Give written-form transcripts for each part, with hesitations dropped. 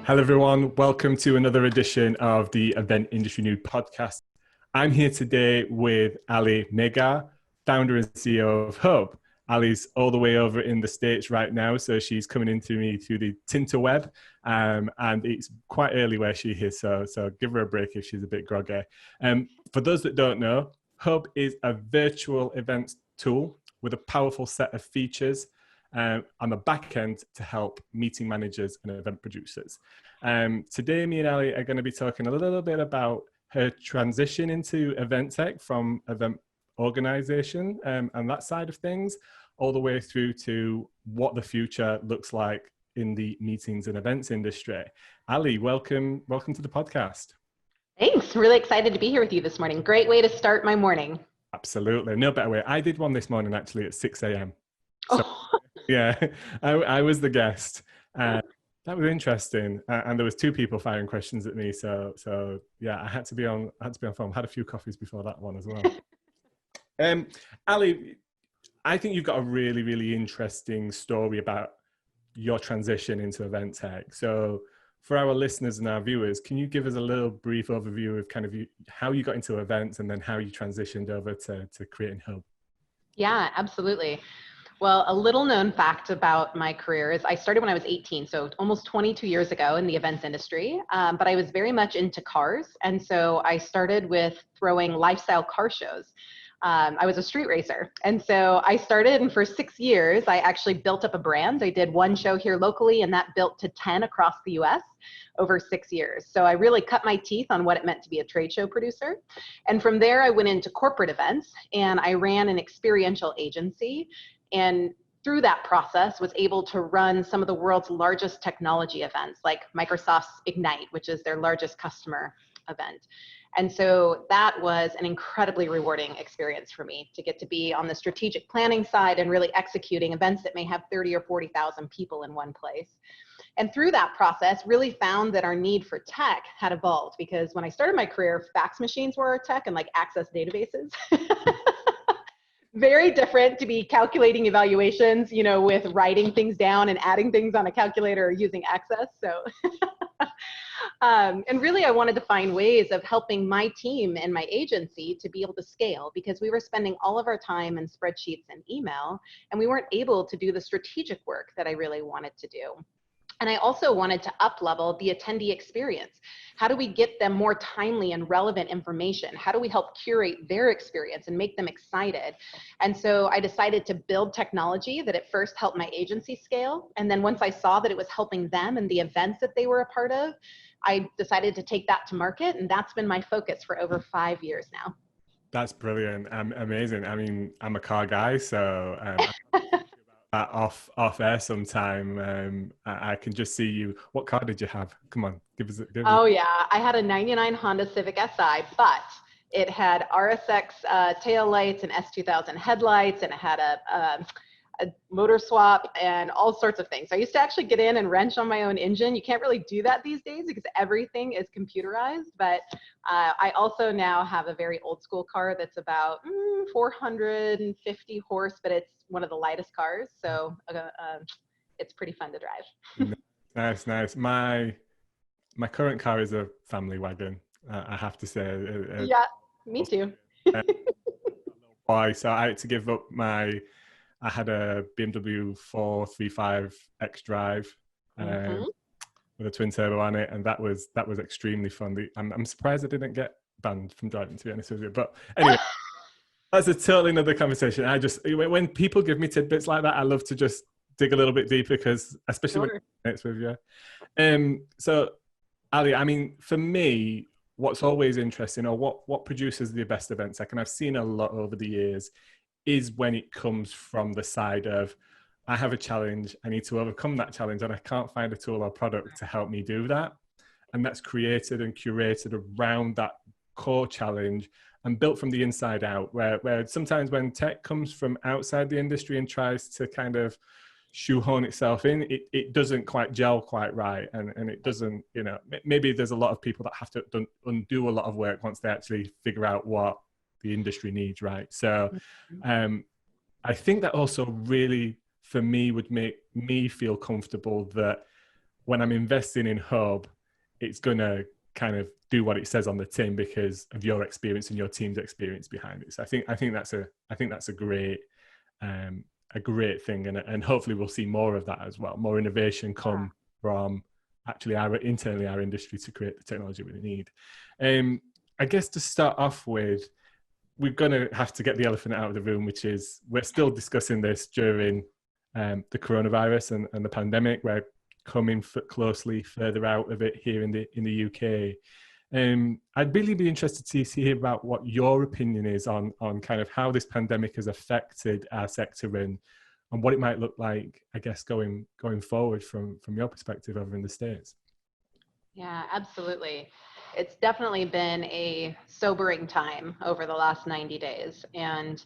Hello, everyone. Welcome to another edition of the Event Industry News podcast. I'm here today with Allie Maygar, founder and CEO of Hubb. Allie's all the way over in the States right now, so she's coming into me through the Tinterweb, and it's quite early where she is, so give her a break if she's a bit groggy. For those that don't know, Hubb is a virtual events tool with a powerful set of features on the back end to help meeting managers and event producers. Today, me and Allie are going to be talking a little bit about her transition into event tech from event organization and that side of things, all the way through to what the future looks like in the meetings and events industry. Allie, welcome to the podcast. Thanks. Really excited to be here with you this morning. Great way to start my morning. Absolutely. No better way. I did one this morning actually at 6 a.m. So, yeah, I was the guest. That was interesting. And there was two people firing questions at me. So yeah, I had to be on film. Had a few coffees before that one as well. Allie, I think you've got a really, really interesting story about your transition into event tech. So for our listeners and our viewers, can you give us a little brief overview of kind of how you got into events and then how you transitioned over to creating Hubb? Yeah, absolutely. Well, a little known fact about my career is I started when I was 18, so almost 22 years ago in the events industry, but I was very much into cars. And so I started with throwing lifestyle car shows. I was a street racer. And so I started, and for 6 years, I actually built up a brand. I did one show here locally, and that built to 10 across the US over 6 years. So I really cut my teeth on what it meant to be a trade show producer. And from there, I went into corporate events, and I ran an experiential agency. And through that process, was able to run some of the world's largest technology events, like Microsoft's Ignite, which is their largest customer event. And so that was an incredibly rewarding experience for me to get to be on the strategic planning side and really executing events that may have 30 or 40,000 people in one place. And through that process, really found that our need for tech had evolved, because when I started my career, fax machines were our tech and like access databases. Very different to be calculating evaluations, with writing things down and adding things on a calculator or using Access. So, and really I wanted to find ways of helping my team and my agency to be able to scale, because we were spending all of our time in spreadsheets and email, and we weren't able to do the strategic work that I really wanted to do. And I also wanted to up-level the attendee experience. How do we get them more timely and relevant information? How do we help curate their experience and make them excited? And so I decided to build technology that at first helped my agency scale. And then once I saw that it was helping them and the events that they were a part of, I decided to take that to market. And that's been my focus for over 5 years now. That's brilliant. Amazing. I mean, I'm a car guy, so off air sometime. I can just see you. What car did you have? Come on, give us. Oh yeah, I had a 99 Honda Civic Si, but it had RSX tail lights and S2000 headlights, and it had a motor swap and all sorts of things. I used to actually get in and wrench on my own engine. You can't really do that these days because everything is computerized, but I also now have a very old school car that's about 450 horse, but it's one of the lightest cars. So it's pretty fun to drive. Nice. My current car is a family wagon, I have to say. Yeah, me too. Boy, so I had to give up I had a BMW 435 X Drive with a twin turbo on it, and that was extremely fun. I'm surprised I didn't get banned from driving, to be honest with you. But anyway, that's a totally another conversation. When people give me tidbits like that, I love to just dig a little bit deeper, because especially when it's with you. So, Allie, I mean, for me, what's always interesting, or what produces the best events, and I've seen a lot over the years, is when it comes from the side of, I have a challenge, I need to overcome that challenge, and I can't find a tool or product to help me do that. And that's created and curated around that core challenge and built from the inside out, where sometimes when tech comes from outside the industry and tries to kind of shoehorn itself in, it doesn't quite gel quite right. And it doesn't, maybe there's a lot of people that have to undo a lot of work once they actually figure out what the industry needs, right? So I think that also really, for me, would make me feel comfortable that when I'm investing in Hubb, it's going to kind of do what it says on the tin because of your experience and your team's experience behind it. So I think that's a great thing, and hopefully we'll see more of that as well. More innovation come from actually our industry to create the technology we need. I guess to start off with, we're going to have to get the elephant out of the room, which is we're still discussing this during the coronavirus and the pandemic. We're coming closely further out of it here in the UK. I'd really be interested to hear about what your opinion is on kind of how this pandemic has affected our sector and what it might look like, I guess, going forward from your perspective over in the States. Yeah, absolutely. It's definitely been a sobering time over the last 90 days. And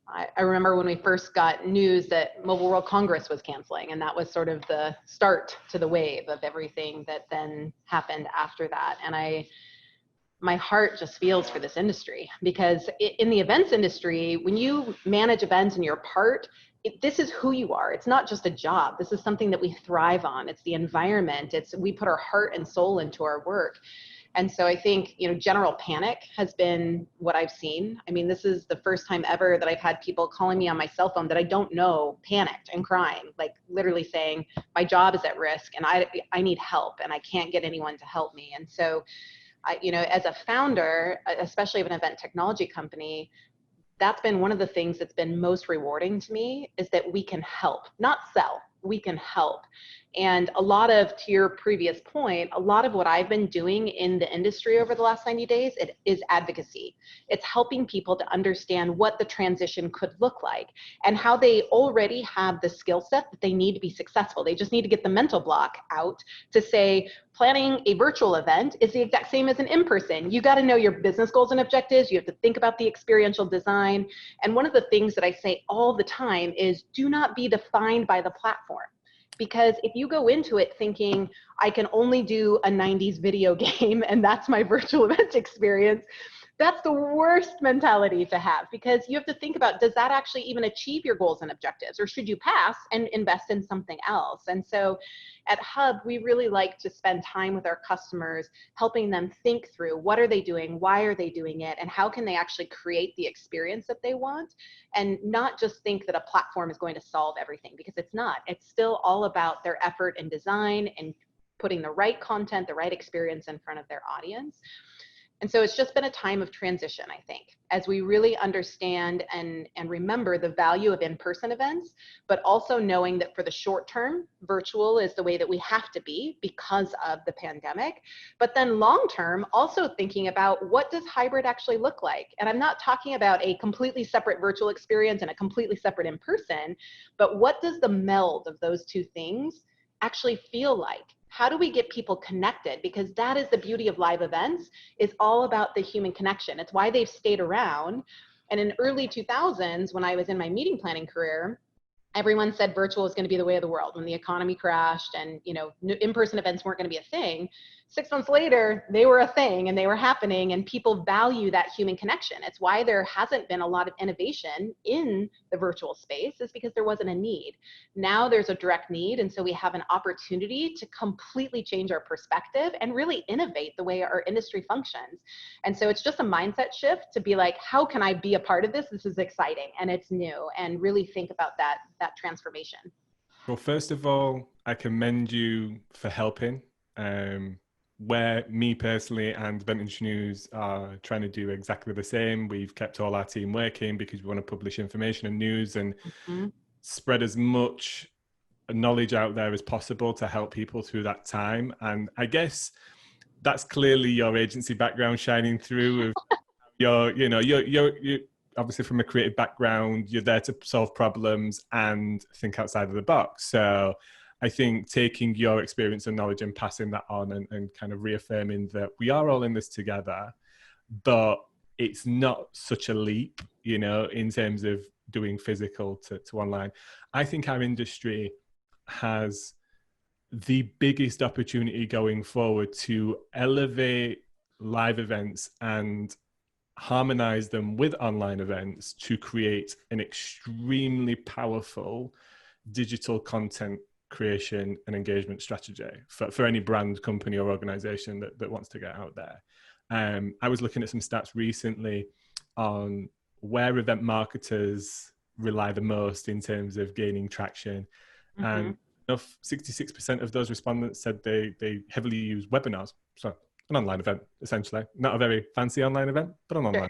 I remember when we first got news that Mobile World Congress was canceling, and that was sort of the start to the wave of everything that then happened after that. And my heart just feels for this industry, because in the events industry, when you manage events and you're part, this is who you are. It's not just a job. This is something that we thrive on. It's the environment. We put our heart and soul into our work. And so I think, general panic has been what I've seen. I mean, this is the first time ever that I've had people calling me on my cell phone that I don't know, panicked and crying, like literally saying, my job is at risk and I need help and I can't get anyone to help me. And so, as a founder, especially of an event technology company, that's been one of the things that's been most rewarding to me, is that we can help, not sell, we can help. And to your previous point, a lot of what I've been doing in the industry over the last 90 days, it is advocacy. It's helping people to understand what the transition could look like and how they already have the skill set that they need to be successful. They just need to get the mental block out to say, planning a virtual event is the exact same as an in-person. You got to know your business goals and objectives. You have to think about the experiential design. And one of the things that I say all the time is, do not be defined by the platform. Because if you go into it thinking, I can only do a 90s video game and that's my virtual event experience, that's the worst mentality to have, because you have to think about, does that actually even achieve your goals and objectives, or should you pass and invest in something else? And so at Hubb, we really like to spend time with our customers, helping them think through, what are they doing, why are they doing it, and how can they actually create the experience that they want, and not just think that a platform is going to solve everything, because it's not. It's still all about their effort and design and putting the right content, the right experience in front of their audience. And so it's just been a time of transition, I think, as we really understand and remember the value of in-person events, but also knowing that for the short term, virtual is the way that we have to be because of the pandemic. But then long term, also thinking about, what does hybrid actually look like? And I'm not talking about a completely separate virtual experience and a completely separate in-person, but what does the meld of those two things actually feel like? How do we get people connected? Because that is the beauty of live events, is all about the human connection. It's why they've stayed around. And in early 2000s, when I was in my meeting planning career, everyone said virtual was going to be the way of the world when the economy crashed and, in-person events weren't going to be a thing. 6 months later, they were a thing and they were happening, and people value that human connection. It's why there hasn't been a lot of innovation in the virtual space, is because there wasn't a need. Now there's a direct need, and so we have an opportunity to completely change our perspective and really innovate the way our industry functions. And so it's just a mindset shift to be like, how can I be a part of this? This is exciting and it's new, and really think about that transformation. Well, first of all, I commend you for helping. Where me personally and Vintage News are trying to do exactly the same. We've kept all our team working because we want to publish information and news and spread as much knowledge out there as possible to help people through that time. And I guess that's clearly your agency background shining through. You're obviously from a creative background. You're there to solve problems and think outside of the box. So I think taking your experience and knowledge and passing that on and kind of reaffirming that we are all in this together, but it's not such a leap, in terms of doing physical to online. I think our industry has the biggest opportunity going forward to elevate live events and harmonize them with online events to create an extremely powerful digital content creation and engagement strategy for any brand, company, or organization that wants to get out there. I was looking at some stats recently on where event marketers rely the most in terms of gaining traction. And 66% of those respondents said they heavily use webinars. So an online event, essentially. Not a very fancy online event, but an online.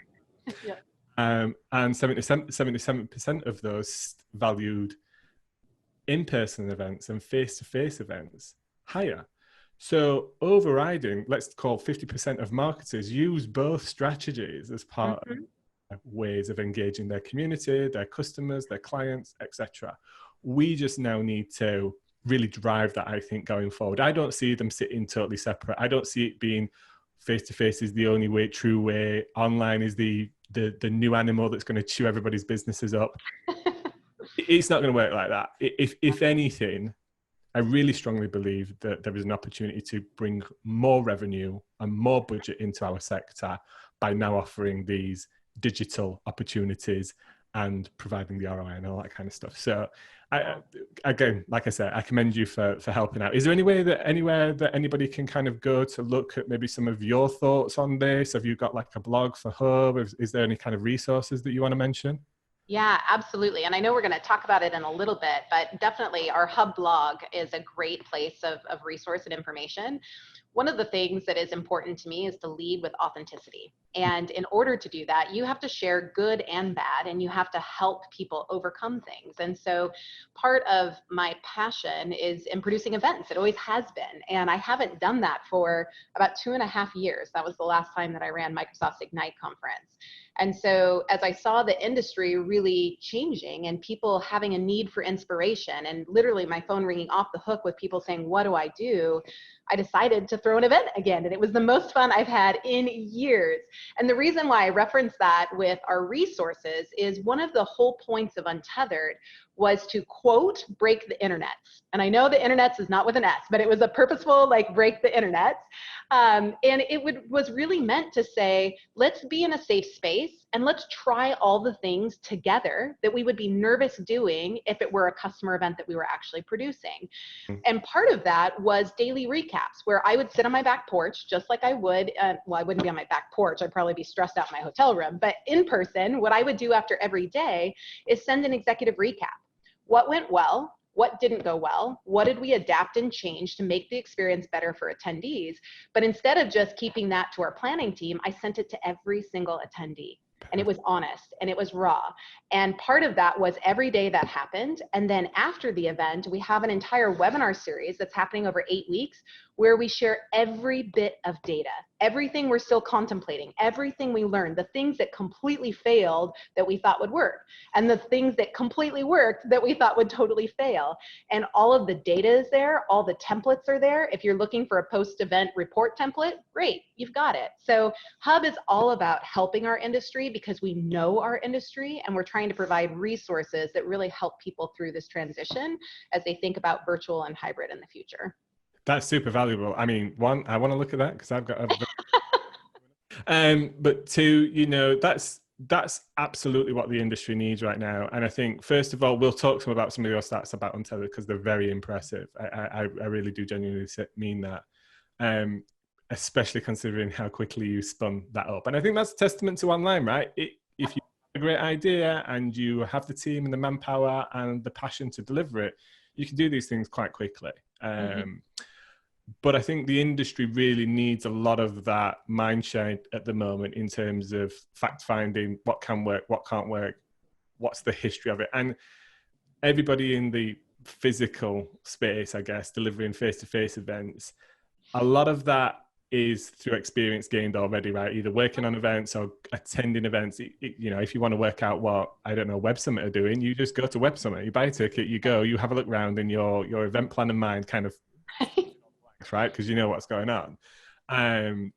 Yeah. And 77% of those valued in-person events and face-to-face events higher. So overriding, let's call 50% of marketers use both strategies as part of ways of engaging their community, their customers, their clients, etc. We just now need to really drive that, I think, going forward. I don't see them sitting totally separate. I don't see it being face-to-face is the only way, true way. Online is the new animal that's going to chew everybody's businesses up. It's not going to work like that. If anything, I really strongly believe that there is an opportunity to bring more revenue and more budget into our sector by now offering these digital opportunities and providing the ROI and all that kind of stuff. So again, like I said, I commend you for helping out. Is there anywhere that anybody can kind of go to look at maybe some of your thoughts on this? Have you got like a blog for Hubb? Is there any kind of resources that you want to mention? Yeah, absolutely. And I know we're going to talk about it in a little bit, but definitely our Hubb blog is a great place of resource and information. One of the things that is important to me is to lead with authenticity. And in order to do that, you have to share good and bad, and you have to help people overcome things. And so part of my passion is in producing events. It always has been. And I haven't done that for about 2.5 years. That was the last time that I ran Microsoft's Ignite conference. And so as I saw the industry really changing and people having a need for inspiration, and literally my phone ringing off the hook with people saying, what do? I decided to throw an event again. And it was the most fun I've had in years. And the reason why I reference that with our resources is one of the whole points of Untethered was to, quote, break the internets. And I know the internets is not with an S, but it was a purposeful, like, break the internets. And it was really meant to say, let's be in a safe space and let's try all the things together that we would be nervous doing if it were a customer event that we were actually producing. And part of that was daily recaps, where I would sit on my back porch, just like I would, well, I wouldn't be on my back porch, I'd probably be stressed out in my hotel room, but in person, what I would do after every day is send an executive recap. What went well? What didn't go well? What did we adapt and change to make the experience better for attendees? But instead of just keeping that to our planning team, I sent it to every single attendee. And it was honest and it was raw. And part of that was every day that happened. And then after the event, we have an entire webinar series that's happening over 8 weeks where we share every bit of data, everything we're still contemplating, everything we learned, the things that completely failed that we thought would work, and the things that completely worked that we thought would totally fail. And all of the data is there, all the templates are there. If you're looking for a post-event report template, great, you've got it. So Hubb is all about helping our industry because we know our industry, and we're trying to provide resources that really help people through this transition as they think about virtual and hybrid in the future. That's super valuable. I mean, one, I want to look at that because I've got a but two, you know, that's absolutely what the industry needs right now. And I think, first of all, we'll talk some about some of your stats about Untethered because they're very impressive. I really do genuinely mean that, especially considering how quickly you spun that up. And I think that's a testament to online, right? If you have a great idea and you have the team and the manpower and the passion to deliver it, you can do these things quite quickly. But I think the industry really needs a lot of that mindshare at the moment in terms of fact finding, what can work, what can't work, what's the history of it. And everybody in the physical space, I guess, delivering face-to-face events, a lot of that is through experience gained already, right? Either working on events or attending events. You know, if you want to work out what, I don't know, Web Summit are doing, you just go to Web Summit, you buy a ticket, you go, you have a look around, and your event plan in mind kind of right, because you know what's going on.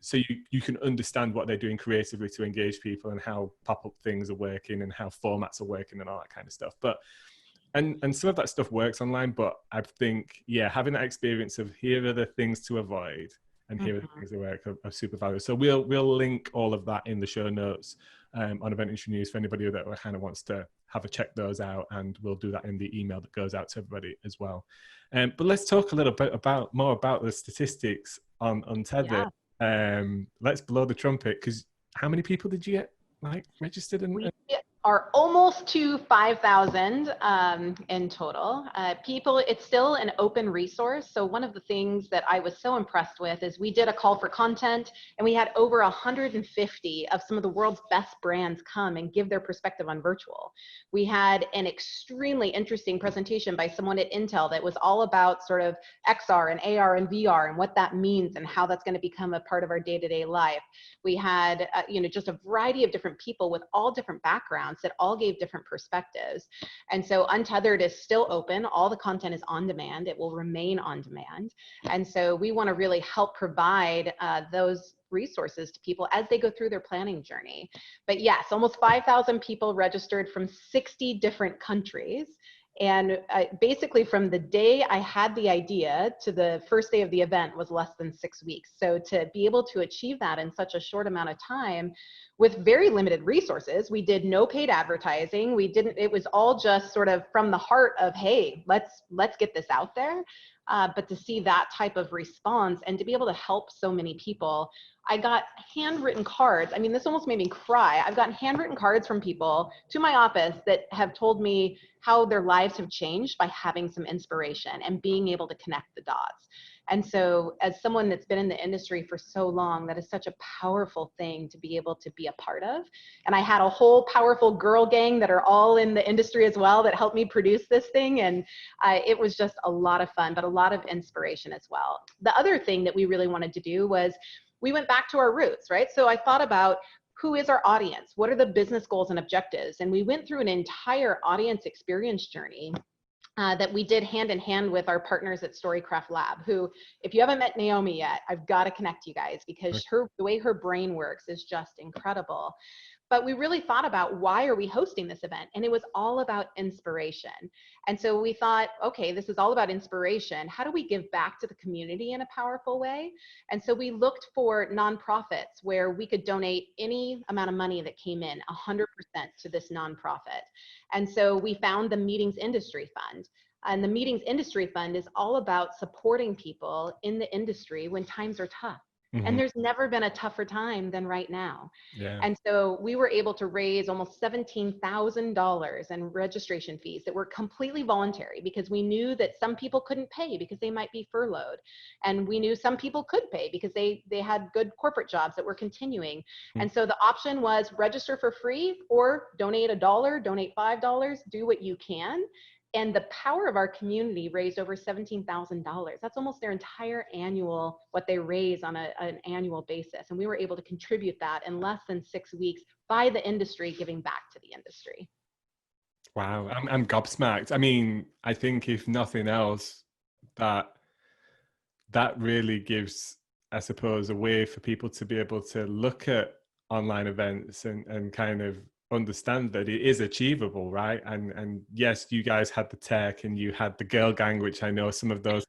So you can understand what they're doing creatively to engage people and how pop-up things are working and how formats are working and all that kind of stuff. But and some of that stuff works online, but I think, yeah, having that experience of here are the things to avoid and here are the things that work are super valuable. So we'll link all of that in the show notes on Event Industry News for anybody that kind of wants to have a check those out, and we'll do that in the email that goes out to everybody as well. But let's talk a little bit more about the statistics on Untethered. Yeah. Let's blow the trumpet, because how many people did you get registered? We are almost to 5,000 in total. People, it's still an open resource. So one of the things that I was so impressed with is we did a call for content, and we had over 150 of some of the world's best brands come and give their perspective on virtual. We had an extremely interesting presentation by someone at Intel that was all about sort of XR and AR and VR and what that means and how that's going to become a part of our day-to-day life. We had, just a variety of different people with all different backgrounds that all gave different perspectives. And so Untethered is still open. All the content is on demand. It will remain on demand. And so we want to really help provide those resources to people as they go through their planning journey. But yes, almost 5,000 people registered from 60 different countries. And basically from the day I had the idea to the first day of the event was less than 6 weeks. So to be able to achieve that in such a short amount of time with very limited resources, we did no paid advertising. It was all just sort of from the heart of, hey, let's get this out there. But to see that type of response and to be able to help so many people, I got handwritten cards. I mean, this almost made me cry. I've gotten handwritten cards from people to my office that have told me how their lives have changed by having some inspiration and being able to connect the dots. And so as someone that's been in the industry for so long, that is such a powerful thing to be able to be a part of. And I had a whole powerful girl gang that are all in the industry as well that helped me produce this thing. And it was just a lot of fun, but a lot of inspiration as well. The other thing that we really wanted to do was we went back to our roots, right? So I thought about, who is our audience? What are the business goals and objectives? And we went through an entire audience experience journey that we did hand in hand with our partners at Storycraft Lab, who, if you haven't met Naomi yet, I've got to connect you guys, because the way her brain works is just incredible. But we really thought about, why are we hosting this event? And it was all about inspiration. And so we thought, okay, this is all about inspiration. How do we give back to the community in a powerful way? And so we looked for nonprofits where we could donate any amount of money that came in, 100% to this nonprofit. And so we found the Meetings Industry Fund. And the Meetings Industry Fund is all about supporting people in the industry when times are tough. Mm-hmm. And there's never been a tougher time than right now. Yeah. And so we were able to raise almost $17,000 in registration fees that were completely voluntary, because we knew that some people couldn't pay because they might be furloughed. And we knew some people could pay because they had good corporate jobs that were continuing. Mm-hmm. And so the option was register for free or donate $1, donate $5, do what you can. And the power of our community raised over $17,000. That's almost their entire annual, what they raise on an annual basis. And we were able to contribute that in less than 6 weeks by the industry giving back to the industry. Wow, I'm gobsmacked. I mean, I think if nothing else, that really gives, I suppose, a way for people to be able to look at online events and kind of understand that it is achievable, right? And yes, you guys had the tech and you had the girl gang, which I know some of those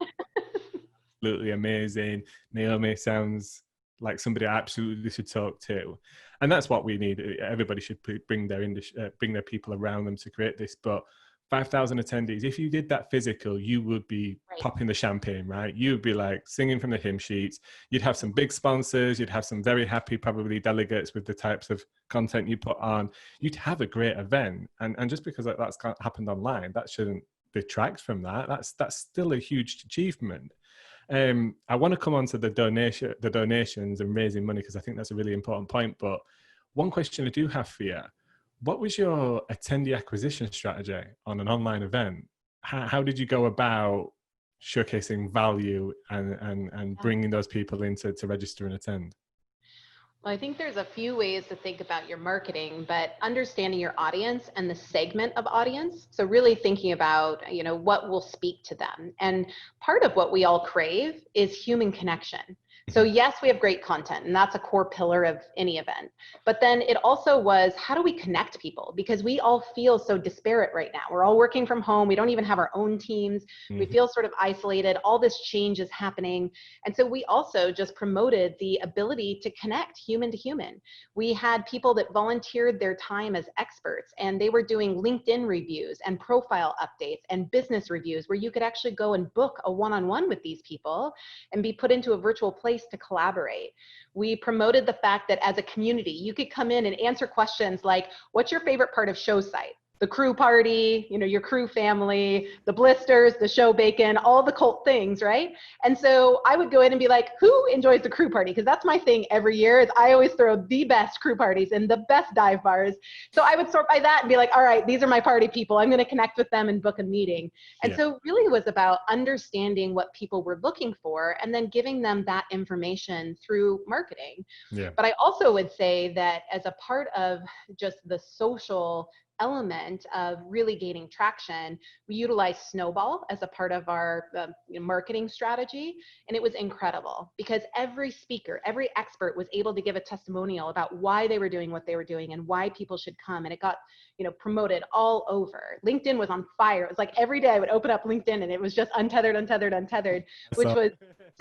absolutely amazing. Naomi sounds like somebody I absolutely should talk to, and that's what we need. Everybody should bring their people around them to create this. But 5,000 attendees, if you did that physical, you would be popping the champagne, right? You'd be like singing from the hymn sheets. You'd have some big sponsors. You'd have some very happy, probably, delegates with the types of content you put on. You'd have a great event. And just because that's happened online, that shouldn't detract from that. That's still a huge achievement. I want to come on to the donations and raising money, because I think that's a really important point. But one question I do have for you: what was your attendee acquisition strategy on an online event? How did you go about showcasing value and bringing those people in to register and attend? Well, I think there's a few ways to think about your marketing, but understanding your audience and the segment of audience. So really thinking about, what will speak to them. And part of what we all crave is human connection. So yes, we have great content, and that's a core pillar of any event. But then it also was, how do we connect people? Because we all feel so disparate right now. We're all working from home. We don't even have our own teams. We feel sort of isolated. All this change is happening. And so we also just promoted the ability to connect human to human. We had people that volunteered their time as experts, and they were doing LinkedIn reviews and profile updates and business reviews where you could actually go and book a one-on-one with these people and be put into a virtual place to collaborate. We promoted the fact that as a community, you could come in and answer questions like, what's your favorite part of show site? The crew party, you know, your crew family, the blisters, the show bacon, all the cult things, right? And so I would go in and be like, who enjoys the crew party? Because that's my thing every year, is I always throw the best crew parties and the best dive bars. So I would sort by that and be like, all right, these are my party people. I'm going to connect with them and book a meeting. And so really it was about understanding what people were looking for and then giving them that information through marketing. But I also would say that as a part of just the social element of really gaining traction, we utilized Snowball as a part of our marketing strategy. And it was incredible because every speaker, every expert was able to give a testimonial about why they were doing what they were doing and why people should come. And it got, you know, promoted all over. LinkedIn was on fire. It was like every day I would open up LinkedIn and it was just untethered, untethered, untethered, which was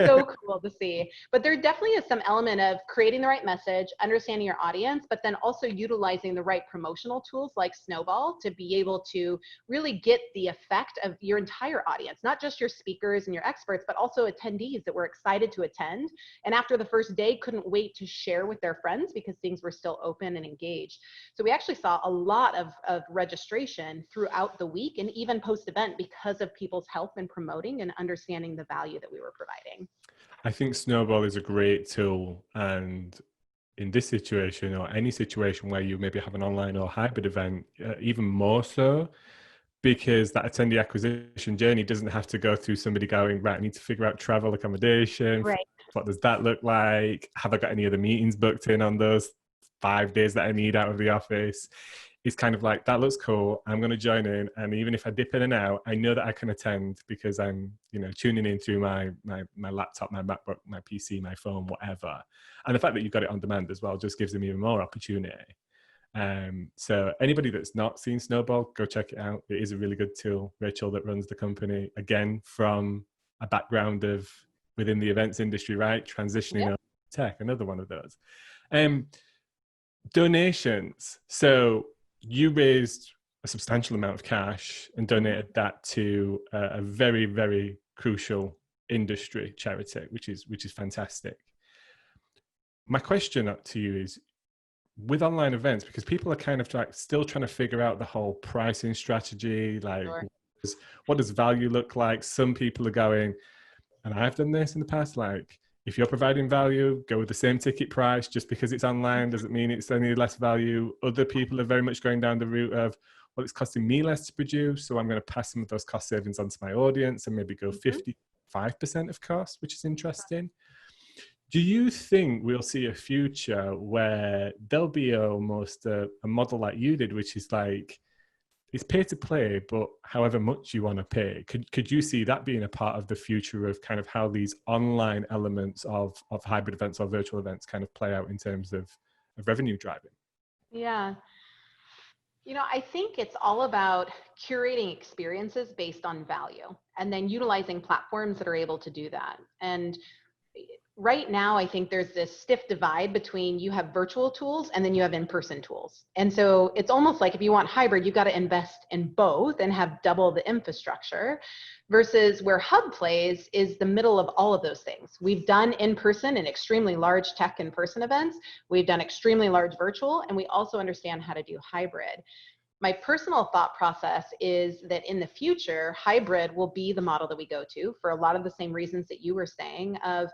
so cool to see. But there definitely is some element of creating the right message, understanding your audience, but then also utilizing the right promotional tools like Snowball to be able to really get the effect of your entire audience, not just your speakers and your experts, but also attendees that were excited to attend. And after the first day, couldn't wait to share with their friends because things were still open and engaged. So we actually saw a lot of registration throughout the week and even post-event because of people's help in promoting and understanding the value that we were providing. I think Snowball is a great tool, and in this situation or any situation where you maybe have an online or hybrid event, even more so, because that attendee acquisition journey doesn't have to go through somebody going, right, I need to figure out travel accommodation. Right. What does that look like? Have I got any other meetings booked in on those 5 days that I need out of the office? It's kind of like, that looks cool, I'm going to join in, and even if I dip in and out, I know that I can attend because I'm, you know, tuning in through my laptop, my MacBook, my PC, my phone, whatever. And the fact that you've got it on demand as well just gives them even more opportunity. So anybody that's not seen Snowball, go check it out. It is a really good tool. Rachel, that runs the company, again, from a background of within the events industry, right? Transitioning over to tech, another one of those. Donations. So you raised a substantial amount of cash and donated that to a very, very crucial industry charity, which is fantastic. My question to you is, with online events, because people are kind of like still trying to figure out the whole pricing strategy, like what does value look like? Some people are going, and I've done this in the past, like, if you're providing value, go with the same ticket price. Just because it's online doesn't mean it's any less value. Other people are very much going down the route of, well, it's costing me less to produce, so I'm going to pass some of those cost savings onto my audience and maybe go 55% of cost, which is interesting. Do you think we'll see a future where there'll be almost a model like you did, which is like, it's pay to play, but however much you want to pay? Could you see that being a part of the future of kind of how these online elements of hybrid events or virtual events kind of play out in terms of revenue driving? Yeah. You know, I think it's all about curating experiences based on value and then utilizing platforms that are able to do that. And right now, I think there's this stiff divide between you have virtual tools and then you have in-person tools. And so it's almost like if you want hybrid, you've got to invest in both and have double the infrastructure, versus where Hubb plays is the middle of all of those things. We've done in-person and extremely large tech in-person events. We've done extremely large virtual, and we also understand how to do hybrid. My personal thought process is that in the future, hybrid will be the model that we go to for a lot of the same reasons that you were saying of,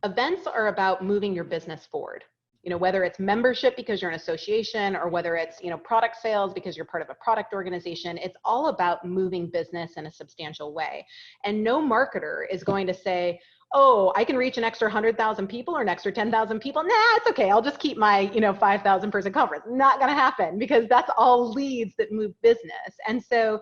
events are about moving your business forward. You know, whether it's membership because you're an association, or whether it's, you know, product sales because you're part of a product organization, it's all about moving business in a substantial way. And no marketer is going to say, oh, I can reach an extra 100,000 people or an extra 10,000 people. Nah, it's okay. I'll just keep my, 5,000 person conference. Not going to happen, because that's all leads that move business. And so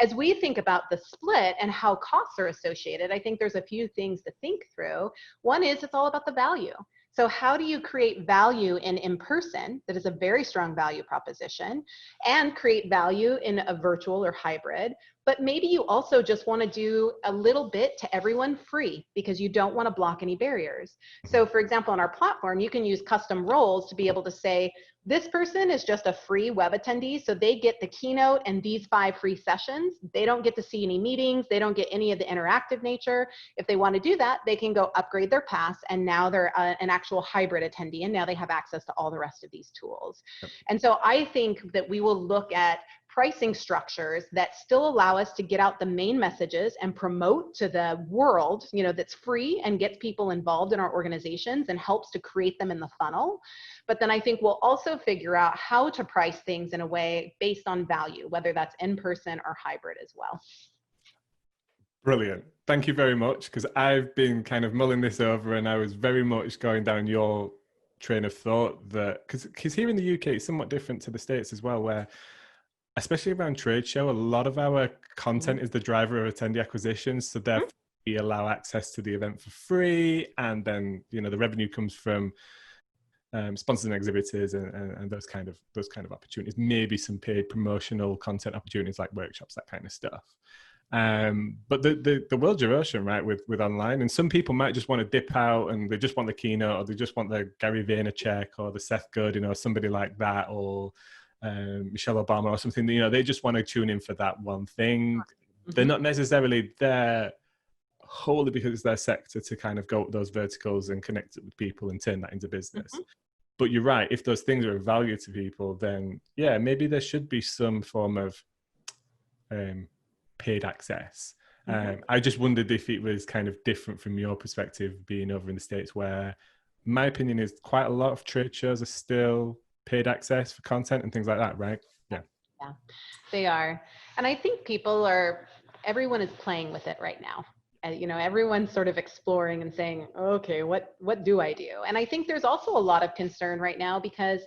as we think about the split and how costs are associated, I think there's a few things to think through. One is it's all about the value. So how do you create value in person that is a very strong value proposition, and create value in a virtual or hybrid? But maybe you also just want to do a little bit to everyone free because you don't want to block any barriers. So for example, on our platform, you can use custom roles to be able to say, this person is just a free web attendee, so they get the keynote and these 5 free sessions. They don't get to see any meetings. They don't get any of the interactive nature. If they want to do that, they can go upgrade their pass, and now they're an actual hybrid attendee, and now they have access to all the rest of these tools. And so I think that we will look at pricing structures that still allow us to get out the main messages and promote to the world, you know, that's free and gets people involved in our organizations and helps to create them in the funnel. But then I think we'll also figure out how to price things in a way based on value, whether that's in person or hybrid as well. Brilliant. Thank you very much, because I've been kind of mulling this over, and I was very much going down your train of thought that, because here in the UK, it's somewhat different to the States as well, where especially around trade show, a lot of our content is the driver of attendee acquisition. So therefore we allow access to the event for free. And then, you know, the revenue comes from sponsors and exhibitors and those kind of opportunities, maybe some paid promotional content opportunities like workshops, that kind of stuff. But the world's your ocean, right, with online. And some people might just want to dip out and they just want the keynote, or they just want the Gary Vaynerchuk or the Seth Godin or somebody like that, or Michelle Obama or something. You know, they just want to tune in for that one thing. They're not necessarily there wholly because it's their sector to kind of go up those verticals and connect it with people and turn that into business. But you're right, if those things are of value to people, then yeah, maybe there should be some form of paid access. I just wondered if it was kind of different from your perspective, being over in the States, where my opinion is quite a lot of trade shows are still paid access for content and things like that, right? Yeah, they are. And I think everyone is playing with it right now. You know, everyone's sort of exploring and saying, okay, what do I do? And I think there's also a lot of concern right now because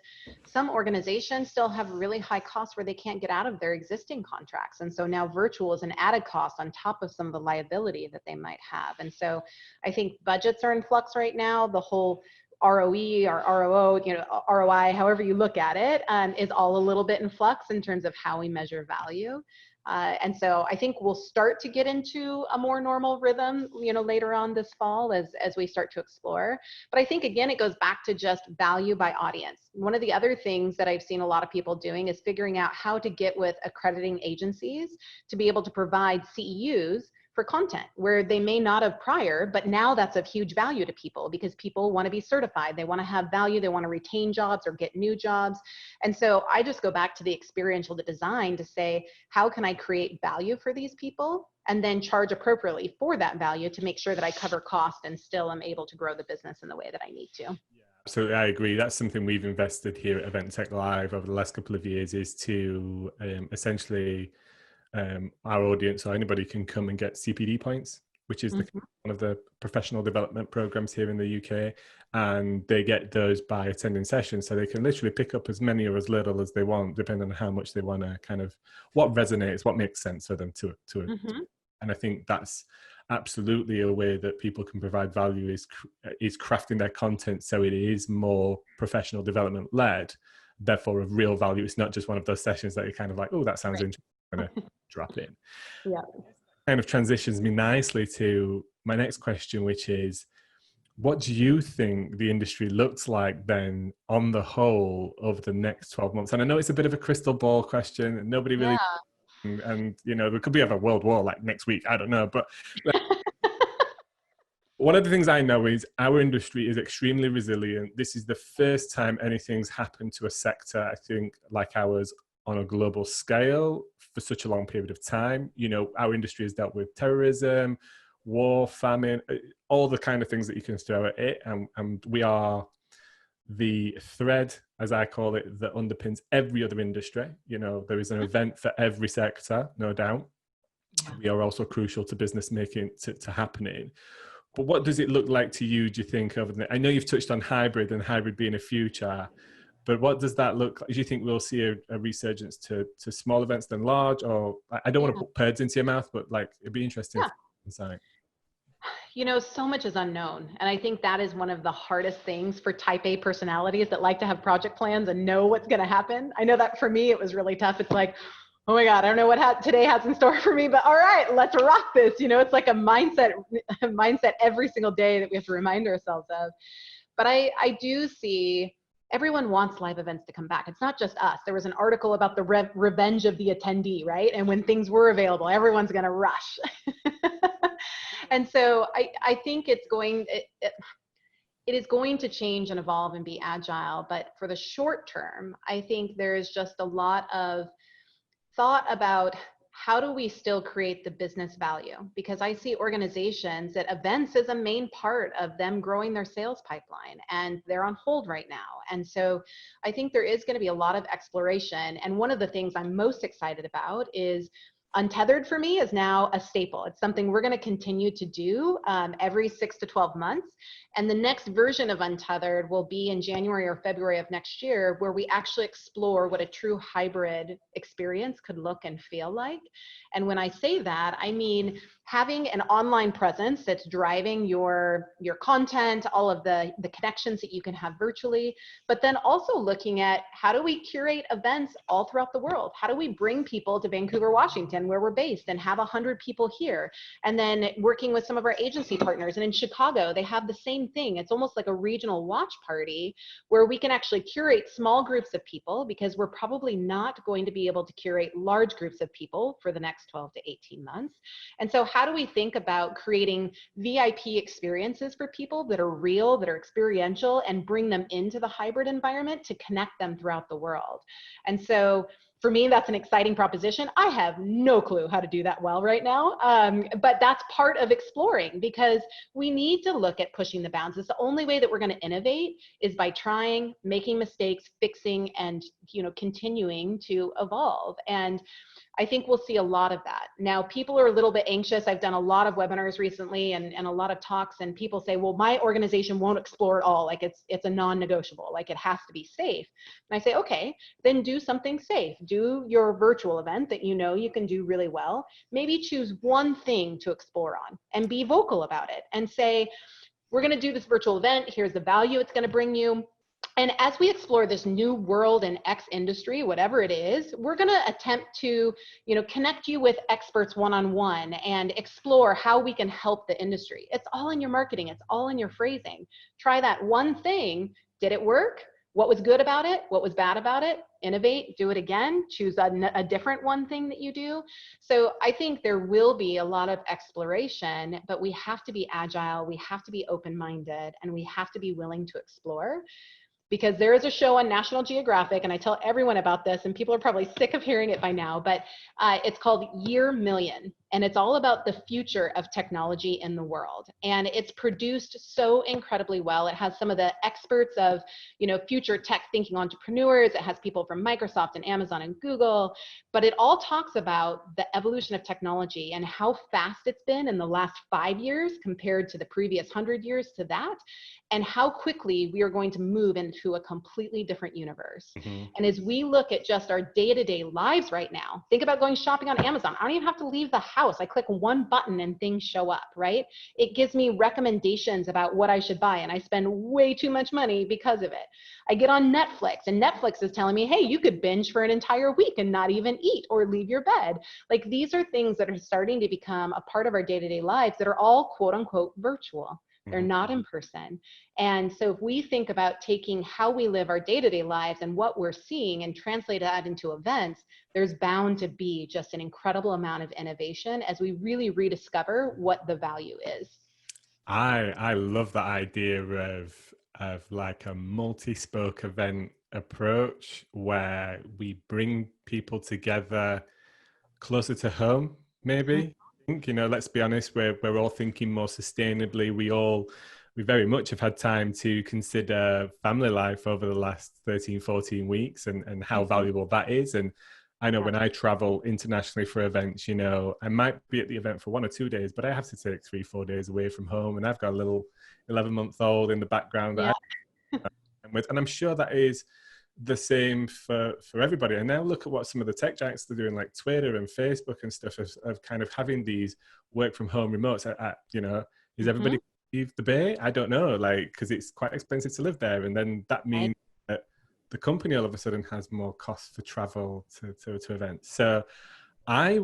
some organizations still have really high costs where they can't get out of their existing contracts. And so now virtual is an added cost on top of some of the liability that they might have. And so I think budgets are in flux right now. The whole ROE or ROO, you know, ROI, however you look at it, is all a little bit in flux in terms of how we measure value. And so I think we'll start to get into a more normal rhythm, you know, later on this fall as we start to explore. But I think, again, it goes back to just value by audience. One of the other things that I've seen a lot of people doing is figuring out how to get with accrediting agencies to be able to provide CEUs for content where they may not have prior, but now that's of huge value to people because people want to be certified. They want to have value. They want to retain jobs or get new jobs. And so I just go back to the experiential, the design to say, how can I create value for these people and then charge appropriately for that value to make sure that I cover cost and still am able to grow the business in the way that I need to. Absolutely, I agree. That's something we've invested here at Event Tech Live over the last couple of years, is to essentially our audience, or anybody, can come and get CPD points, which is one of the professional development programs here in the UK, and they get those by attending sessions. So they can literally pick up as many or as little as they want, depending on how much they want to kind of, what resonates, what makes sense for them to and I think that's absolutely a way that people can provide value, is crafting their content so it is more professional development led, therefore of real value. It's not just one of those sessions that you're kind of like, oh, that sounds interesting, I'm gonna drop in. Kind of transitions me nicely to my next question, which is, what do you think the industry looks like then on the whole over the next 12 months? And I know it's a bit of a crystal ball question, and nobody really and you know, there could be a world war like next week, I don't know, but one of the things I know is our industry is extremely resilient. This is the first time anything's happened to a sector, I think, like ours on a global scale for such a long period of time. You know, our industry has dealt with terrorism, war, famine, all the kind of things that you can throw at it. And we are the thread, as I call it, that underpins every other industry. You know, there is an event for every sector, no doubt. We are also crucial to business making to happening. But what does it look like to you, do you think, over the, I know you've touched on hybrid and hybrid being a future. But what does that look like? Do you think we'll see a resurgence to small events than large? Or I don't want to put words into your mouth, but like, it'd be interesting to insight. You know, so much is unknown. And I think that is one of the hardest things for type A personalities that like to have project plans and know what's going to happen. I know that for me, it was really tough. It's like, oh my God, I don't know what today has in store for me, but all right, let's rock this. You know, it's like a mindset every single day that we have to remind ourselves of. But I do see everyone wants live events to come back. It's not just us. There was an article about the revenge of the attendee, right? And when things were available, everyone's going to rush. And so I think it is going to change and evolve and be agile. But for the short term, I think there is just a lot of thought about how do we still create the business value? Because I see organizations that events is a main part of them growing their sales pipeline, and they're on hold right now. And so I think there is going to be a lot of exploration. And one of the things I'm most excited about is Untethered for me is now a staple. It's something we're going to continue to do every 6 to 12 months. And the next version of Untethered will be in January or February of next year, where we actually explore what a true hybrid experience could look and feel like. And when I say that, I mean having an online presence that's driving your content, all of the connections that you can have virtually, but then also looking at how do we curate events all throughout the world? How do we bring people to Vancouver, Washington, where we're based, and have 100 people here? And then working with some of our agency partners. And in Chicago, they have the same thing. It's almost like a regional watch party where we can actually curate small groups of people, because we're probably not going to be able to curate large groups of people for the next 12 to 18 months. And so how do we think about creating VIP experiences for people that are real, that are experiential, and bring them into the hybrid environment to connect them throughout the world? And so for me, that's an exciting proposition. I have no clue how to do that well right now, but that's part of exploring, because we need to look at pushing the bounds. It's the only way that we're going to innovate is by trying, making mistakes, fixing, and continuing to evolve. And I think we'll see a lot of that. Now, people are a little bit anxious. I've done a lot of webinars recently and a lot of talks, and people say, well, my organization won't explore it all. Like it's a non-negotiable, like it has to be safe. And I say, okay, then do something safe. Do your virtual event that you know you can do really well. Maybe choose one thing to explore on and be vocal about it and say, we're going to do this virtual event. Here's the value it's going to bring you. And as we explore this new world in X industry, whatever it is, we're going to attempt to, connect you with experts one-on-one and explore how we can help the industry. It's all in your marketing. It's all in your phrasing. Try that one thing. Did it work? What was good about it? What was bad about it? Innovate, do it again, choose a different one thing that you do. So I think there will be a lot of exploration, but we have to be agile. We have to be open-minded, and we have to be willing to explore. Because there is a show on National Geographic, and I tell everyone about this, and people are probably sick of hearing it by now, but it's called Year Million, and it's all about the future of technology in the world. And it's produced so incredibly well. It has some of the experts of, future tech thinking entrepreneurs. It has people from Microsoft and Amazon and Google, but it all talks about the evolution of technology and how fast it's been in the last 5 years compared to the previous 100 years to that, and how quickly we are going to move into a completely different universe. Mm-hmm. And as we look at just our day-to-day lives right now, think about going shopping on Amazon. I don't even have to leave the house. I click one button and things show up, right? It gives me recommendations about what I should buy, and I spend way too much money because of it. I get on Netflix, and Netflix is telling me, hey, you could binge for an entire week and not even eat or leave your bed. Like, these are things that are starting to become a part of our day-to-day lives that are all quote unquote virtual. They're not in person. And so if we think about taking how we live our day-to-day lives and what we're seeing and translate that into events, there's bound to be just an incredible amount of innovation as we really rediscover what the value is. I love that idea of like a multi-spoke event approach where we bring people together closer to home, maybe. Mm-hmm. Let's be honest, we're all thinking more sustainably. We very much have had time to consider family life over the last 13, 14 weeks and how valuable that is. And I know when I travel internationally for events, I might be at the event for 1 or 2 days, but I have to take 3-4 days away from home. And I've got a little 11-month-old in the background. Yeah. And I'm sure that is the same for everybody. And now look at what some of the tech giants are doing, like Twitter and Facebook and stuff, of kind of having these work from home remotes. You know, is everybody leave the Bay? I don't know, like, because it's quite expensive to live there, and then that means that the company all of a sudden has more costs for travel to events. So I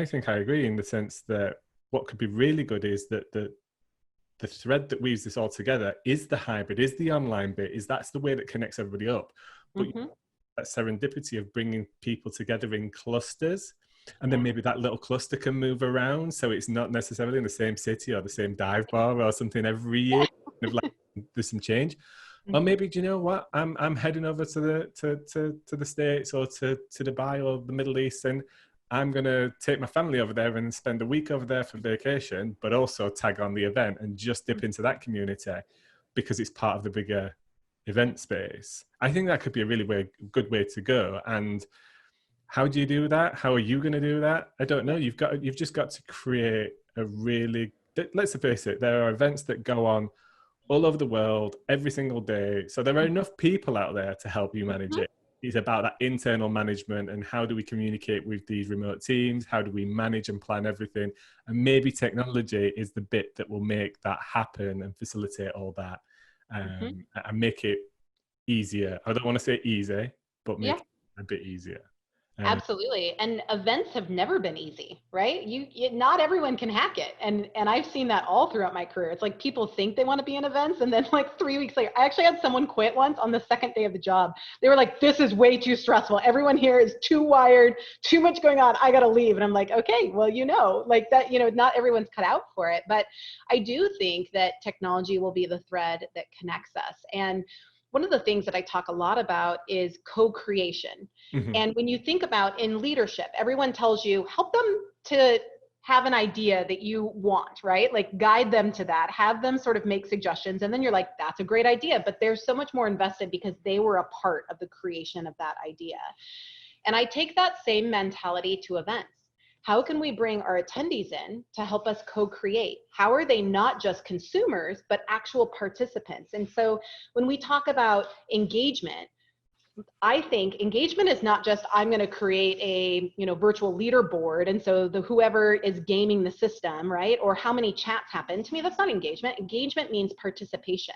think I agree in the sense that what could be really good is that the thread that weaves this all together is the hybrid, is the online bit, is that's the way that connects everybody up. But that serendipity of bringing people together in clusters, and then maybe that little cluster can move around, so it's not necessarily in the same city or the same dive bar or something every year. Kind of like, there's some change. Or maybe, do you know what? I'm heading over to the States or to Dubai or the Middle East, and I'm going to take my family over there and spend a week over there for vacation, but also tag on the event and just dip into that community because it's part of the bigger event space. I think that could be a really good way to go. And how do you do that? How are you going to do that? I don't know. You've just got to create a really, let's face it, there are events that go on all over the world every single day. So there are enough people out there to help you manage it. It's about that internal management and how do we communicate with these remote teams? How do we manage and plan everything? And maybe technology is the bit that will make that happen and facilitate all that, and make it easier. I don't want to say easy, but make it a bit easier. Absolutely. And events have never been easy, right? Not everyone can hack it. And I've seen that all throughout my career. It's like people think they want to be in events, and then like 3 weeks later, I actually had someone quit once on the second day of the job. They were like, this is way too stressful. Everyone here is too wired, too much going on. I got to leave. And I'm like, okay, well, like that, not everyone's cut out for it. But I do think that technology will be the thread that connects us. And one of the things that I talk a lot about is co-creation. And when you think about in leadership, everyone tells you, help them to have an idea that you want, right? Like guide them to that, have them sort of make suggestions. And then you're like, that's a great idea, but they're so much more invested because they were a part of the creation of that idea. And I take that same mentality to events. How can we bring our attendees in to help us co-create? How are they not just consumers, but actual participants? And so when we talk about engagement, I think engagement is not just, I'm going to create a virtual leaderboard, and so whoever is gaming the system, right? Or how many chats happen. To me, that's not engagement. Engagement means participation.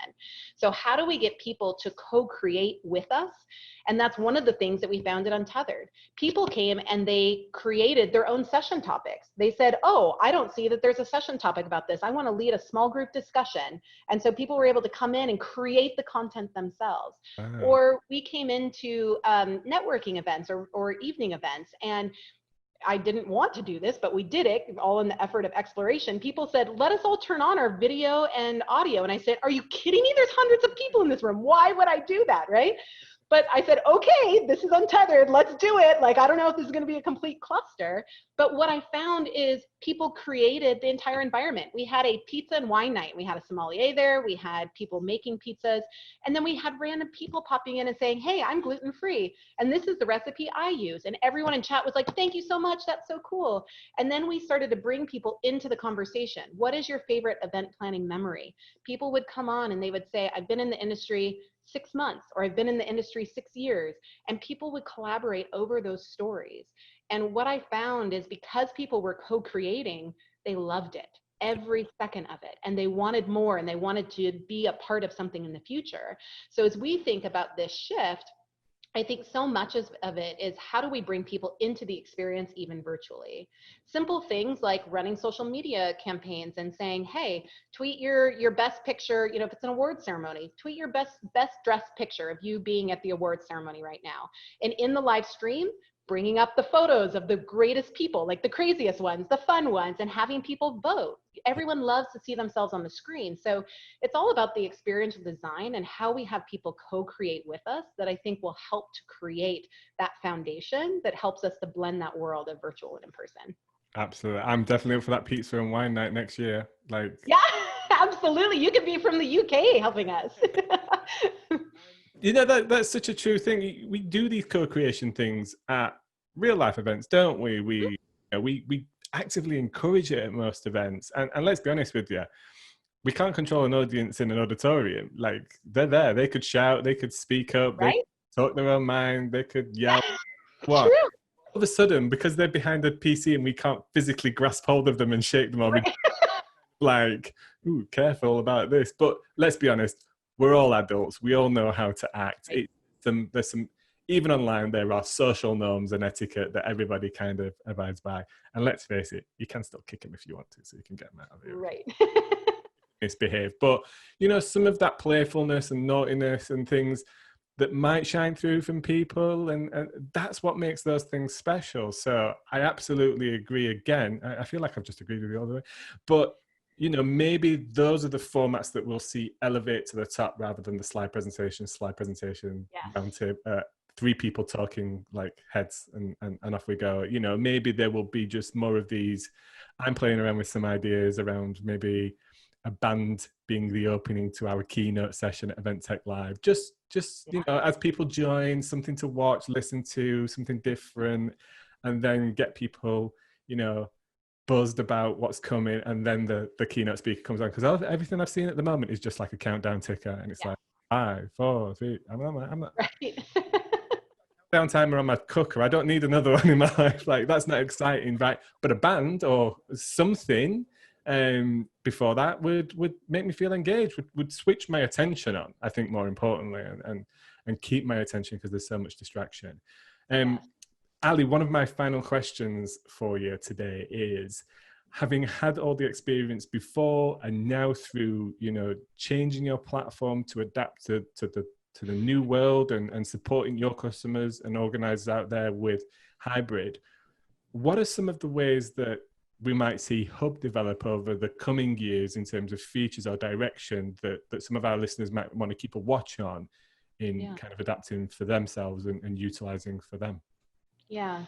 So how do we get people to co-create with us? And that's one of the things that we found at Untethered. People came and they created their own session topics. They said, oh, I don't see that there's a session topic about this. I want to lead a small group discussion. And so people were able to come in and create the content themselves. Or we came into networking events or evening events, and I didn't want to do this, but we did it all in the effort of exploration. People said, let us all turn on our video and audio. And I said, are you kidding me? There's hundreds of people in this room. Why would I do that, right? But I said, okay, this is Untethered, let's do it. Like, I don't know if this is gonna be a complete cluster, but what I found is people created the entire environment. We had a pizza and wine night. We had a sommelier there, we had people making pizzas, and then we had random people popping in and saying, hey, I'm gluten-free, and this is the recipe I use. And everyone in chat was like, thank you so much, that's so cool. And then we started to bring people into the conversation. What is your favorite event planning memory? People would come on and they would say, I've been in the industry 6 months, or I've been in the industry 6 years, and people would collaborate over those stories. And what I found is because people were co-creating, they loved it, every second of it, and they wanted more, and they wanted to be a part of something in the future. So as we think about this shift, I think so much of it is how do we bring people into the experience even virtually? Simple things like running social media campaigns and saying, hey, tweet your best picture, if it's an award ceremony, tweet your best dressed picture of you being at the award ceremony right now. And in the live stream, bringing up the photos of the greatest people, like the craziest ones, the fun ones, and having people vote. Everyone loves to see themselves on the screen. So it's all about the experiential design and how we have people co-create with us that I think will help to create that foundation that helps us to blend that world of virtual and in person. Absolutely. I'm definitely up for that pizza and wine night next year. Yeah, absolutely. You could be from the UK helping us. That's such a true thing. We do these co-creation things at real life events, don't we? We actively encourage it at most events. And let's be honest with you, we can't control an audience in an auditorium. Like, they're there. They could shout, they could speak up, they Right? could talk their own mind, they could yell. What? True. All of a sudden, because they're behind a PC and we can't physically grasp hold of them and shake them, or Right. like, ooh, careful about this. But let's be honest, we're all adults. We all know how to act. There's some, even online, there are social norms and etiquette that everybody kind of abides by. And let's face it, you can still kick them if you want to, so you can get them out of here. Right. Misbehave. But, you know, some of that playfulness and naughtiness and things that might shine through from people, and that's what makes those things special. So I absolutely agree. Again, I feel like I've just agreed with you all the way. But, you know, maybe those are the formats that we'll see elevate to the top rather than the slide presentation, Yes. down to 3 people talking like heads and off we go. You know, maybe there will be just more of these. I'm playing around with some ideas around maybe a band being the opening to our keynote session at Event Tech Live. Just you know, as people join, something to watch, listen to, something different, and then get people, you know, buzzed about what's coming, and then the keynote speaker comes on, because everything I've seen at the moment is just like a countdown ticker, and it's like 5, 4, 3. I'm not Right. down timer on my cooker. I don't need another one in my life. Like, that's not exciting, right? But a band or something before that would make me feel engaged, would switch my attention on, I think, more importantly, and keep my attention, because there's so much distraction. Ali, one of my final questions for you today is, having had all the experience before and now through, you know, changing your platform to adapt to the new world and supporting your customers and organizers out there with hybrid, what are some of the ways that we might see Hubb develop over the coming years in terms of features or direction that some of our listeners might want to keep a watch on in kind of adapting for themselves and utilizing for them? Yeah.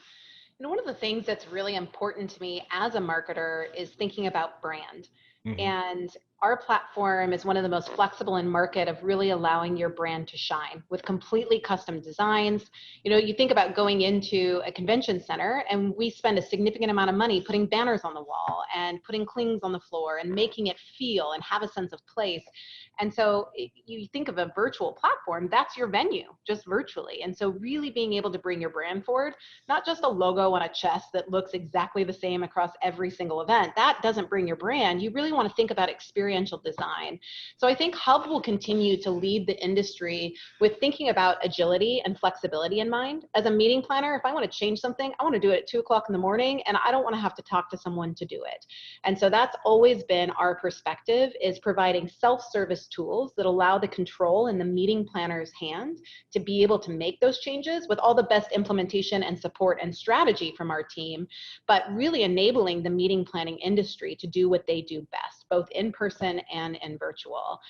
And one of the things that's really important to me as a marketer is thinking about brand. Mm-hmm. And our platform is one of the most flexible in market of really allowing your brand to shine with completely custom designs. You know, you think about going into a convention center, and we spend a significant amount of money putting banners on the wall and putting clings on the floor and making it feel and have a sense of place. And so you think of a virtual platform, that's your venue, just virtually. And so really being able to bring your brand forward, not just a logo on a chest that looks exactly the same across every single event. That doesn't bring your brand. You really want to think about experiential design. So I think Hubb will continue to lead the industry with thinking about agility and flexibility in mind. As a meeting planner, if I want to change something, I want to do it at 2 o'clock in the morning, and I don't want to have to talk to someone to do it. And so that's always been our perspective, is providing self-service tools that allow the control in the meeting planner's hand to be able to make those changes with all the best implementation and support and strategy from our team, but really enabling the meeting planning industry to do what they do best, both in person and in virtual.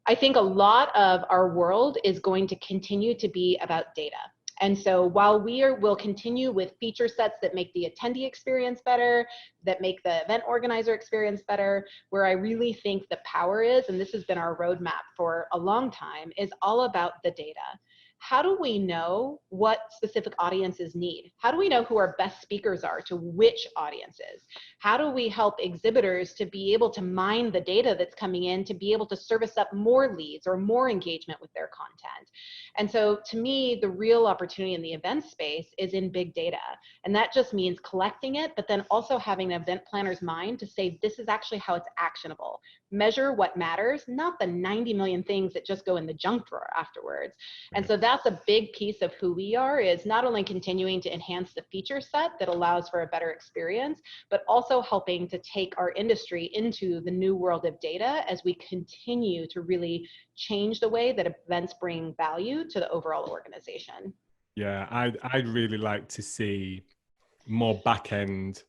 I think a lot of our world is going to continue to be about data. And so while we'll continue with feature sets that make the attendee experience better, that make the event organizer experience better, where I really think the power is, and this has been our roadmap for a long time, is all about the data. How do we know what specific audiences need? How do we know who our best speakers are to which audiences? How do we help exhibitors to be able to mine the data that's coming in to be able to service up more leads or more engagement with their content? And so to me, the real opportunity in the event space is in big data. And that just means collecting it, but then also having an event planner's mind to say, this is actually how it's actionable. Measure what matters, not the 90 million things that just go in the junk drawer afterwards. And so that's a big piece of who we are, is not only continuing to enhance the feature set that allows for a better experience, but also helping to take our industry into the new world of data as we continue to really change the way that events bring value to the overall organization. Yeah, I'd really like to see more back-end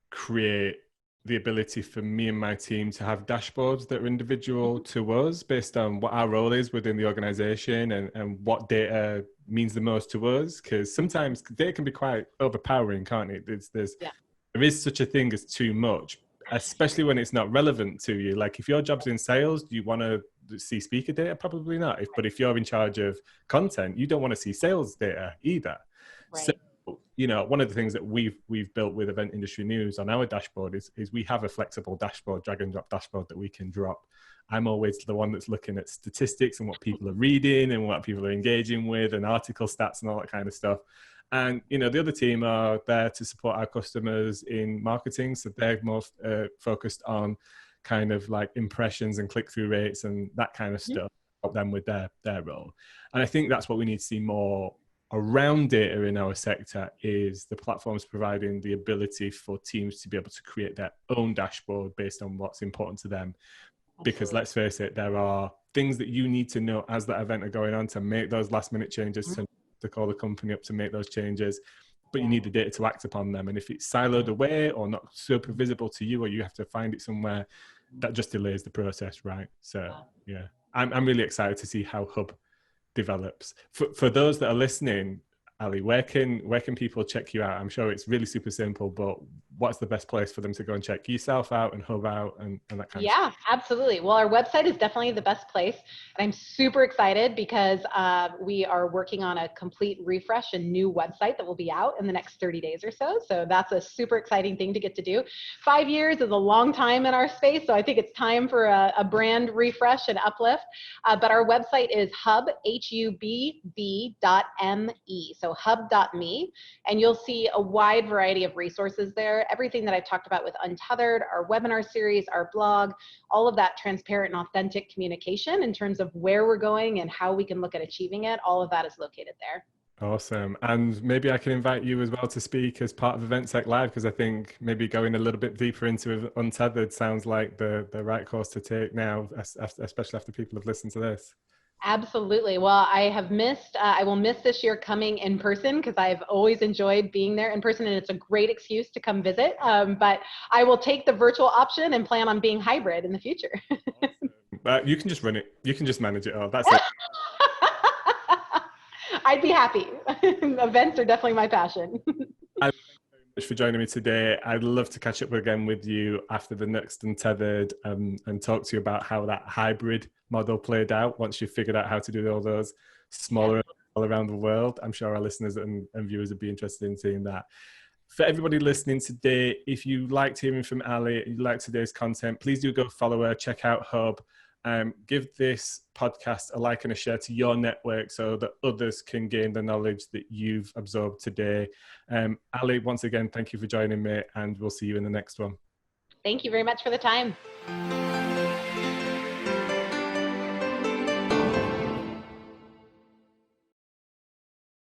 create the ability for me and my team to have dashboards that are individual to us based on what our role is within the organization and what data means the most to us. Because sometimes data can be quite overpowering, can't it? There is such a thing as too much, especially when it's not relevant to you. Like, if your job's in sales, do you want to see speaker data? Probably not. But if you're in charge of content, you don't want to see sales data either. Right. So you know, one of the things that we've built with Event Industry News on our dashboard is we have a flexible dashboard, drag and drop dashboard that we can drop. I'm always the one that's looking at statistics and what people are reading and what people are engaging with and article stats and all that kind of stuff. And, you know, the other team are there to support our customers in marketing. So they're more focused on kind of like impressions and click-through rates and that kind of stuff, help them with their role. And I think that's what we need to see more around data in our sector, is the platforms providing the ability for teams to be able to create their own dashboard based on what's important to them. Because let's face it, there are things that you need to know as that event are going on to make those last minute changes, to call the company up to make those changes, but you need the data to act upon them. And if it's siloed away or not super visible to you, or you have to find it somewhere, that just delays the process, right? So yeah, I'm really excited to see how Hubb develops. For those that are listening, Allie, where can people check you out? I'm sure it's really super simple, but what's the best place for them to go and check yourself out and Hubb out and that kind of stuff? Yeah, absolutely. Well, our website is definitely the best place. And I'm super excited because we are working on a complete refresh and new website that will be out in the next 30 days or so. So that's a super exciting thing to get to do. 5 years is a long time in our space. So I think it's time for a brand refresh and uplift. But our website is Hubb, HUBB.me. So Hubb.me. And you'll see a wide variety of resources there. Everything that I've talked about with Untethered, our webinar series, our blog, all of that transparent and authentic communication in terms of where we're going and how we can look at achieving it, all of that is located there. Awesome. And maybe I can invite you as well to speak as part of EventTech Live, because I think maybe going a little bit deeper into Untethered sounds like the right course to take now, especially after people have listened to this. Absolutely. Well, I will miss this year coming in person because I've always enjoyed being there in person, and it's a great excuse to come visit. But I will take the virtual option and plan on being hybrid in the future. Awesome. You can just run it. You can just manage it all. That's it. I'd be happy. Events are definitely my passion. Thank you very much for joining me today. I'd love to catch up again with you after the next Untethered and talk to you about how that hybrid model played out once you've figured out how to do all those smaller all around the world. I'm sure our listeners and viewers would be interested in seeing that. For everybody listening today, if you liked hearing from Allie, you liked today's content, please do go follow her, check out Hubb. Give this podcast a like and a share to your network so that others can gain the knowledge that you've absorbed today. Allie, once again, thank you for joining me, and we'll see you in the next one. Thank you very much for the time.